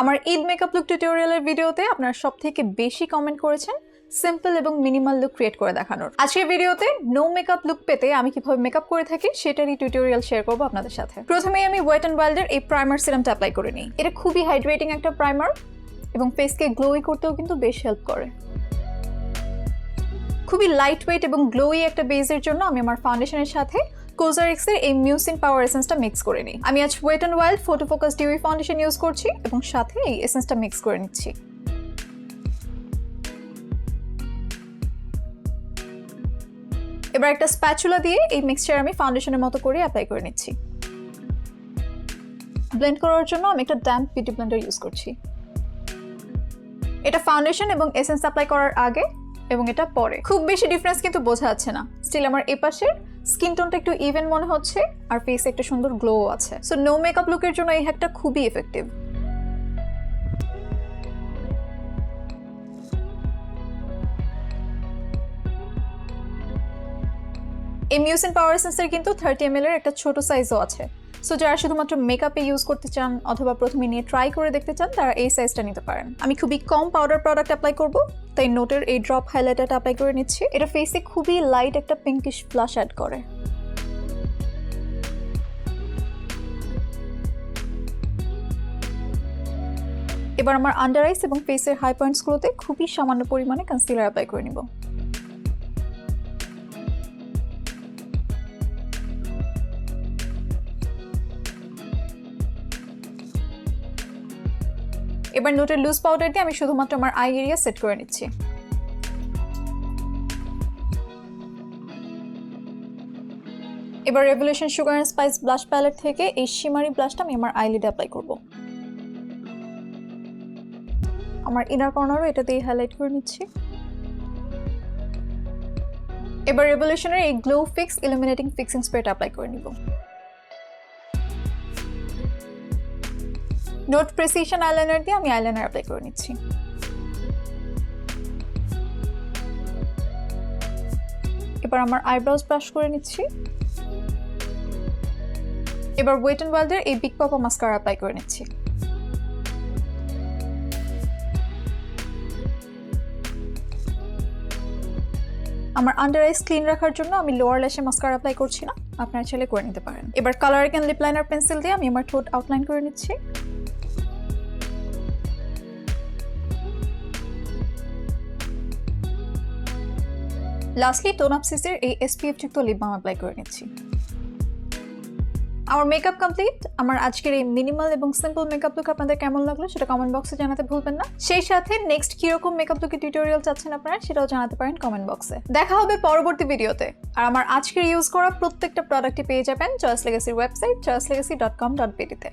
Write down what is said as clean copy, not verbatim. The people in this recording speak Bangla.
আমার ঈদ মেকআপ লুক টিউটোরিয়ালের ভিডিওতে আপনারা সবথেকে বেশি কমেন্ট করেছেন সিম্পল এবং মিনিমাল লুক ক্রিয়েট করে দেখানোর। আজকের ভিডিওতে নো মেকআপ লুক পেতে আমি কিভাবে মেকআপ করে থাকি সেটারই টিউটোরিয়াল শেয়ার করব আপনাদের সাথে। প্রথমেই আমি ওয়েট অ্যান্ড ওয়াইল্ডের এই প্রাইমার সিরামটা অ্যাপ্লাই করে নিই। এটা খুবই হাইড্রেটিং একটা প্রাইমার এবং ফেসকে গ্লোই করতেও কিন্তু বেশ হেল্প করে। খুবই লাইট ওয়েট এবং গ্লোই একটা বেজের জন্য আমি আমার ফাউন্ডেশনের সাথে কোজারিক্সের এই মিউসিন পাওয়ার এসেন্সটা মিক্স করে নিই। আমি আজ Wet and Wild photo focus dewy foundation use করছি এবং সাথে এই এসেন্সটা মিক্স করে নিচ্ছি। এবার একটা স্প্যাচুলা দিয়ে এই মিক্সচার আমি ফাউন্ডেশনের মতো করে অ্যাপ্লাই করে নিচ্ছি। ব্লেন্ড করার জন্য আমি একটা ড্যাম্প বিউটি ব্লেন্ডার ইউজ করছি। এটা ফাউন্ডেশন এবং এসেন্স অ্যাপ্লাই করার আগে এবং এটা পরে। খুব বেশি ডিফারেন্স কিন্তু বোঝা যাচ্ছে না। স্টিল আমার এপাশের স্কিন টোনটা একটু ইভেন মনে হচ্ছে আর ফেসে একটা সুন্দর গ্লো আছে। সো নো মেকআপ লুকের জন্য এই হ্যাকটা খুবই এফেক্টিভ। এই মিউসিন পাওয়ার এসেন্সের কিন্তু 30 ml এর একটা ছোট সাইজও আছে। সো যারা শুধুমাত্র মেকআপে ইউজ করতে চান অথবা প্রথমে নিয়ে ট্রাই করে দেখতে চান তারা এই সাইজটা নিতে পারেন। আমি খুবই কম পাউডার প্রোডাক্ট অ্যাপ্লাই করব, তাই নোটের এই ড্রপ হাইলাইটারটা অ্যাপ্লাই করে নিচ্ছি। এটা ফেসে খুবই লাইট একটা পিঙ্কিশ ফ্লাশ অ্যাড করে। এবার আমার আন্ডার আইস এবং ফেসের হাই পয়েন্টসগুলোতে খুবই সামান্য পরিমাণে কনসিলার অ্যাপ্লাই করে নিব। এবার নোটের লুজ পাউডার দিয়ে আমি শুধুমাত্র আমার আই এরিয়া সেট করে নিচ্ছি। এবার Revolution sugar and spice blush palette থেকে এই শিমারি ব্লাশটা আমি আমার আইলিডে অ্যাপ্লাই করব। আমার ইনার কর্নারও এটা দিয়ে হাইলাইট করে নিচ্ছি। এবার রেভলিউশনের এই গ্লো ফিক্স ইলুমিনেটিং ফিক্সিং স্প্রেটা অ্যাপ্লাই করে নিব। নোট প্রেসিশন আইলাইনার দিয়ে আমি আইলাইনার অ্যাপ্লাই করে নিচ্ছি। এবার আমার আইব্রোজ ব্রাশ করে নিচ্ছি। এবার ওয়েট অ্যান্ড ওয়াইল্ডের এই বিগ পাপা মাস্কারা অ্যাপ্লাই করে নিচ্ছি। আমার আন্ডার আইস ক্লিন রাখার জন্য আমি লোয়ার ল্যাশে মাস্কারা অ্যাপ্লাই করছি না, আপনারা চাইলে করে নিতে পারেন। এবার colour can lip liner pencil দিয়ে আমি আমার ঠোঁট আউটলাইন করে নিচ্ছি। লাস্টলি টোন আপ সিসের এই SPF যুক্ত লিপ বাম অ্যাপ্লাই করে নিচ্ছি। আমার মেকআপ কমপ্লিট। আমার আজকের এই মিনিমাল এবং সিম্পল মেকআপ লুক আপনাদের কেমন লাগলো সেটা কমেন্ট বক্সে জানাতে ভুলবেন না। সেই সাথে নেক্সট কিরকম মেকআপ লুকের টিউটোরিয়াল চাচ্ছেন আপনারা সেটাও জানাতে পারেন কমেন্ট বক্সে। দেখা হবে পরবর্তী ভিডিওতে। আর আমার আজকের ইউজ করা প্রত্যেকটা প্রোডাক্টই পেয়ে যাবেন চয়েস লেগেসির ওয়েবসাইট choicelegacy.com.bd তে।